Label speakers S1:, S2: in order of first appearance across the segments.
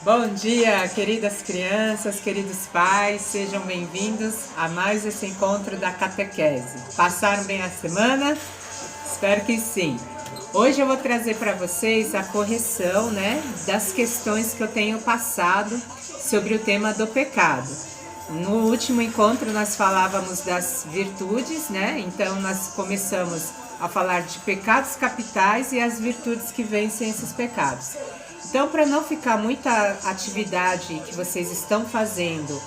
S1: Bom dia, queridas crianças, queridos pais, sejam bem-vindos a mais esse encontro da catequese. Passaram bem a semana? Espero que sim. Hoje eu vou trazer para vocês a correção, das questões que eu tenho passado sobre o tema do pecado. No último encontro nós falávamos das virtudes, Então nós começamos a falar de pecados capitais e as virtudes que vencem esses pecados. Então, para não ficar muita atividade que vocês estão fazendo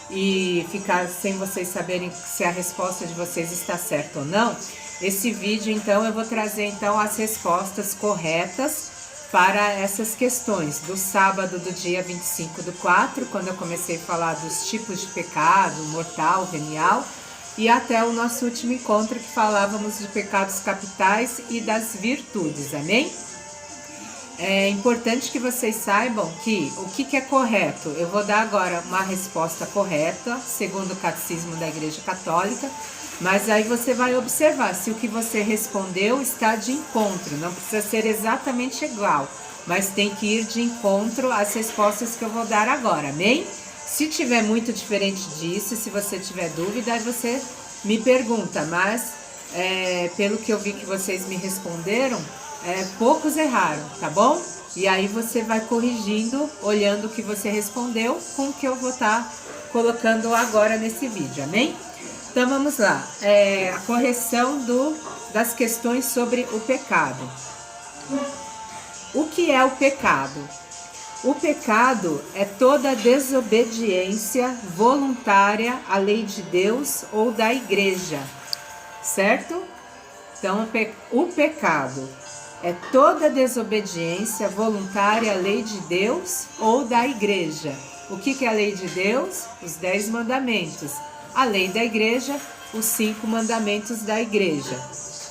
S1: e ficar sem vocês saberem se a resposta de vocês está certa ou não, esse vídeo, então, eu vou trazer então as respostas corretas para essas questões do sábado do dia 25/4, quando eu comecei a falar dos tipos de pecado, mortal, venial, e até o nosso último encontro que falávamos de pecados capitais e das virtudes, amém? É importante que vocês saibam que o que é correto. Eu vou dar agora uma resposta correta, segundo o Catecismo da Igreja Católica, mas aí você vai observar se o que você respondeu está de encontro. Não precisa ser exatamente igual, mas tem que ir de encontro às respostas que eu vou dar agora, amém? Se tiver muito diferente disso, se você tiver dúvida, aí você me pergunta, mas pelo que eu vi que vocês me responderam, poucos erraram, tá bom? E aí você vai corrigindo, olhando o que você respondeu com o que eu vou estar colocando agora nesse vídeo, amém? Então vamos lá, a correção das questões sobre o pecado. O que é o pecado? O pecado é toda desobediência voluntária à lei de Deus ou da igreja, certo? Então o pecado é toda desobediência voluntária à lei de Deus ou da igreja. O que é a lei de Deus? Os 10 mandamentos. A lei da igreja, os 5 mandamentos da igreja.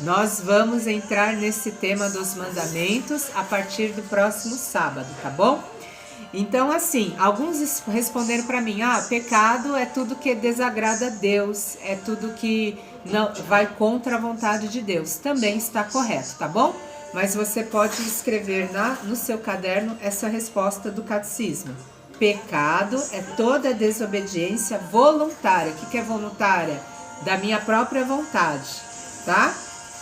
S1: Nós vamos entrar nesse tema dos mandamentos a partir do próximo sábado, tá bom? Então, assim, alguns responderam para mim, pecado é tudo que desagrada a Deus, é tudo que não vai contra a vontade de Deus. Também está correto, tá bom? Mas você pode escrever no seu caderno essa resposta do catecismo. Pecado é toda desobediência voluntária. O que é voluntária? Da minha própria vontade, tá?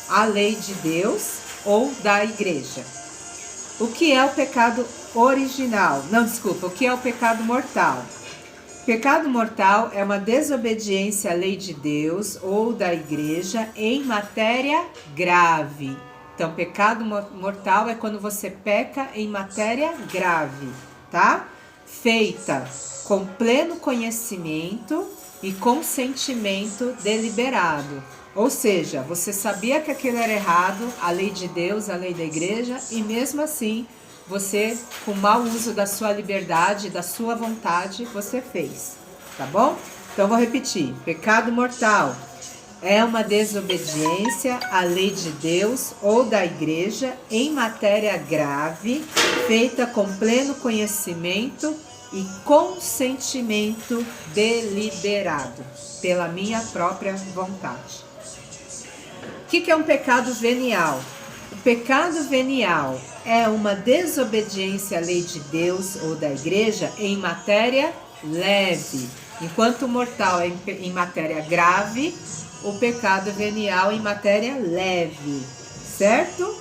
S1: A lei de Deus ou da igreja. O que é o pecado original? Não, desculpa, o que é o pecado mortal? Pecado mortal é uma desobediência à lei de Deus ou da igreja em matéria grave. Então, pecado mortal é quando você peca em matéria grave, tá? Feita com pleno conhecimento e consentimento deliberado. Ou seja, você sabia que aquilo era errado, a lei de Deus, a lei da igreja, e mesmo assim, você, com mau uso da sua liberdade, da sua vontade, você fez, tá bom? Então, vou repetir. Pecado mortal é uma desobediência à lei de Deus ou da igreja em matéria grave, feita com pleno conhecimento e consentimento deliberado, pela minha própria vontade. O que é um pecado venial? O pecado venial é uma desobediência à lei de Deus ou da igreja em matéria leve, enquanto o mortal é em matéria grave, o pecado venial em matéria leve, certo?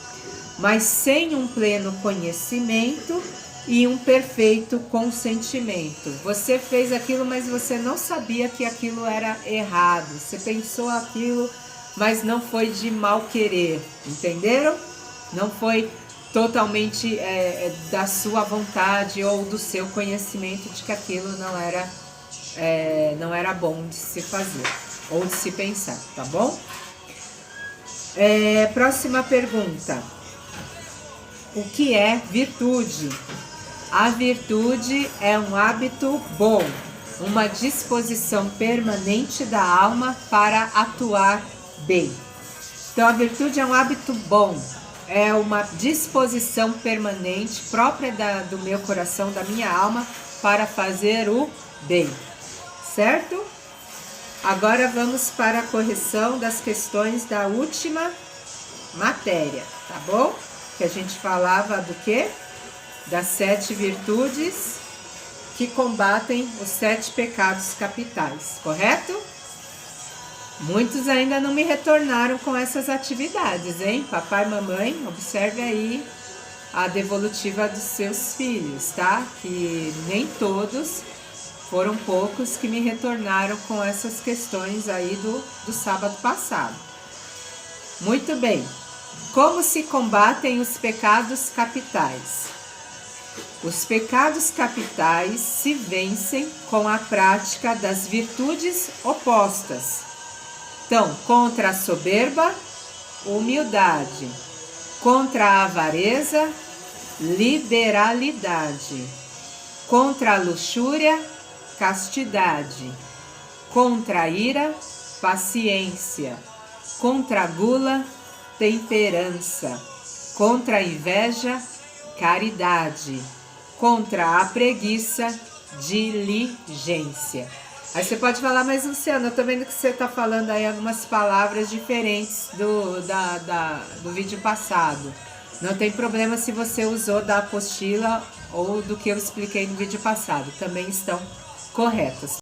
S1: Mas sem um pleno conhecimento e um perfeito consentimento. Você fez aquilo, mas você não sabia que aquilo era errado. Você pensou aquilo, mas não foi de mal querer, entenderam? Não foi totalmente da sua vontade ou do seu conhecimento de que aquilo não era bom de se fazer ou de se pensar, tá bom? Próxima pergunta. O que é virtude? A virtude é um hábito bom, uma disposição permanente da alma para atuar bem. Então, a virtude é um hábito bom, é uma disposição permanente própria do meu coração, da minha alma, para fazer o bem, certo? Agora vamos para a correção das questões da última matéria, tá bom? Que a gente falava do quê? Das 7 virtudes que combatem os 7 pecados capitais, correto? Muitos ainda não me retornaram com essas atividades, hein? Papai e mamãe, observe aí a devolutiva dos seus filhos, tá? Que nem todos, foram poucos que me retornaram com essas questões aí do sábado passado. Muito bem. Como se combatem os pecados capitais? Os pecados capitais se vencem com a prática das virtudes opostas. Então, contra a soberba, humildade. Contra a avareza, liberalidade. Contra a luxúria, castidade. Contra a ira, paciência. Contra a gula, temperança. Contra a inveja, caridade. Contra a preguiça, diligência. Aí você pode falar, mas Luciana, eu tô vendo que você tá falando aí algumas palavras diferentes do vídeo passado. Não tem problema se você usou da apostila ou do que eu expliquei no vídeo passado. Também estão corretas.